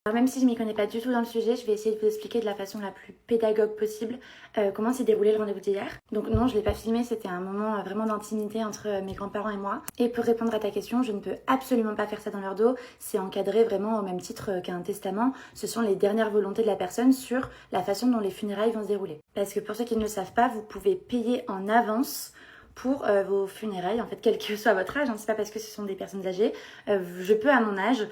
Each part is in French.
Alors même si je m'y connais pas du tout dans le sujet, je vais essayer de vous expliquer de la façon la plus pédagogue possible comment s'est déroulé le rendez-vous d'hier. Donc non, je l'ai pas filmé, c'était un moment vraiment d'intimité entre mes grands-parents et moi. Et pour répondre à ta question, je ne peux absolument pas faire ça dans leur dos. C'est encadré vraiment au même titre qu'un testament. Ce sont les dernières volontés de la personne sur la façon dont les funérailles vont se dérouler. Parce que pour ceux qui ne le savent pas, vous pouvez payer en avance pour vos funérailles, en fait, quel que soit votre âge, hein, c'est pas parce que ce sont des personnes âgées. Je peux, à mon âge,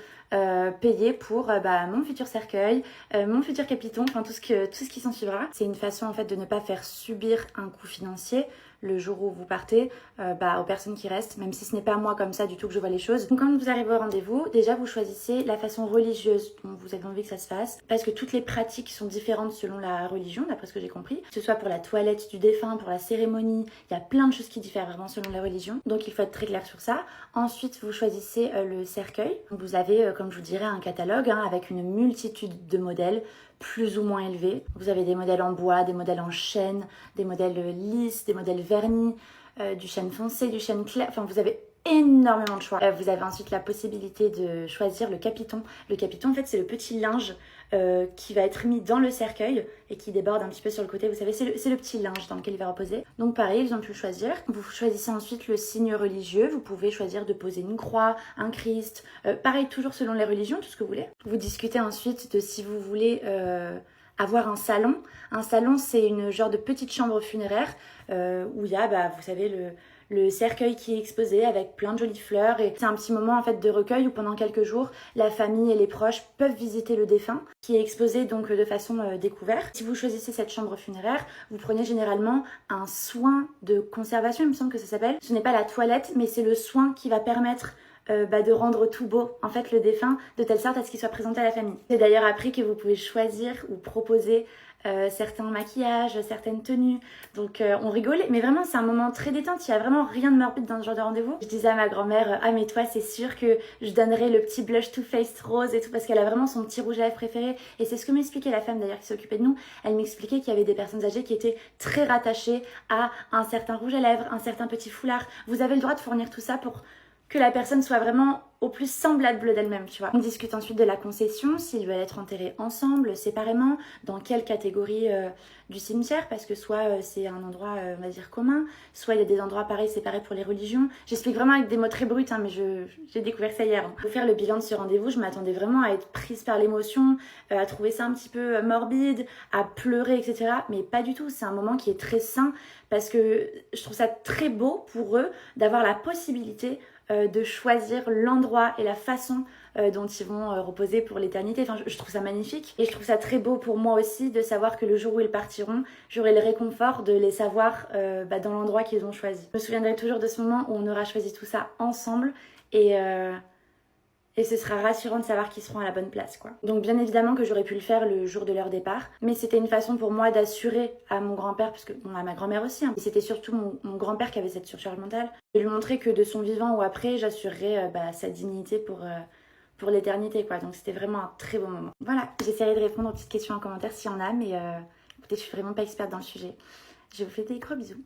payer pour mon futur cercueil, mon futur capiton, enfin tout ce qui s'en suivra. C'est une façon en fait de ne pas faire subir un coût financier le jour où vous partez aux personnes qui restent, même si ce n'est pas moi comme ça du tout que je vois les choses. Donc quand vous arrivez au rendez-vous, déjà vous choisissez la façon religieuse dont vous avez envie que ça se fasse, parce que toutes les pratiques sont différentes selon la religion, d'après ce que j'ai compris, que ce soit pour la toilette du défunt, pour la cérémonie, il y a plein de choses qui diffèrent vraiment selon la religion, donc il faut être très clair sur ça. Ensuite vous choisissez le cercueil, donc vous avez comme je vous dirais un catalogue avec une multitude de modèles plus ou moins élevés. Vous avez des modèles en bois, des modèles en chêne, des modèles lisses, des modèles vernis, du chêne foncé, du chêne clair, enfin vous avez énormément de choix. Vous avez ensuite la possibilité de choisir le capiton. Le capiton en fait c'est le petit linge qui va être mis dans le cercueil et qui déborde un petit peu sur le côté, vous savez, c'est le petit linge dans lequel il va reposer. Donc pareil, ils ont pu le choisir. Vous choisissez ensuite le signe religieux, vous pouvez choisir de poser une croix, un Christ, pareil toujours selon les religions, tout ce que vous voulez. Vous discutez ensuite de si vous voulez avoir un salon. Un salon c'est une genre de petite chambre funéraire où il y a, vous savez, le cercueil qui est exposé avec plein de jolies fleurs et c'est un petit moment en fait de recueil où pendant quelques jours la famille et les proches peuvent visiter le défunt qui est exposé donc de façon découverte. Si vous choisissez cette chambre funéraire, vous prenez généralement un soin de conservation, il me semble que ça s'appelle. Ce n'est pas la toilette mais c'est le soin qui va permettre de rendre tout beau en fait le défunt de telle sorte à ce qu'il soit présenté à la famille. C'est d'ailleurs appris que vous pouvez choisir ou proposer certains maquillages, certaines tenues, donc on rigole, mais vraiment c'est un moment très détente, il n'y a vraiment rien de morbide dans ce genre de rendez-vous. Je disais à ma grand-mère, ah mais toi c'est sûr que je donnerai le petit blush Too Faced rose et tout, parce qu'elle a vraiment son petit rouge à lèvres préféré, et c'est ce que m'expliquait la femme d'ailleurs qui s'occupait de nous. Elle m'expliquait qu'il y avait des personnes âgées qui étaient très rattachées à un certain rouge à lèvres, un certain petit foulard. Vous avez le droit de fournir tout ça pour que la personne soit vraiment au plus semblable d'elle-même, tu vois. On discute ensuite de la concession, s'ils veulent être enterrés ensemble, séparément, dans quelle catégorie du cimetière, parce que soit c'est un endroit, on va dire, commun, soit il y a des endroits pareils séparés pour les religions. J'explique vraiment avec des mots très bruts, mais j'ai découvert ça hier. Pour faire le bilan de ce rendez-vous, je m'attendais vraiment à être prise par l'émotion, à trouver ça un petit peu morbide, à pleurer, etc. Mais pas du tout, c'est un moment qui est très sain, parce que je trouve ça très beau pour eux d'avoir la possibilité de choisir l'endroit et la façon dont ils vont reposer pour l'éternité. Enfin, je trouve ça magnifique et je trouve ça très beau pour moi aussi de savoir que le jour où ils partiront, j'aurai le réconfort de les savoir dans l'endroit qu'ils ont choisi. Je me souviendrai toujours de ce moment où on aura choisi tout ça ensemble et ce sera rassurant de savoir qu'ils seront à la bonne place, quoi. Donc bien évidemment que j'aurais pu le faire le jour de leur départ, mais c'était une façon pour moi d'assurer à mon grand-père, parce que bon, à ma grand-mère aussi, et c'était surtout mon grand-père qui avait cette surcharge mentale, de lui montrer que de son vivant ou après, j'assurerais sa dignité pour l'éternité, quoi. Donc c'était vraiment un très beau moment. Voilà, j'essaierai de répondre aux petites questions en commentaire s'il y en a, mais écoutez, je suis vraiment pas experte dans le sujet. Je vous fais des gros bisous.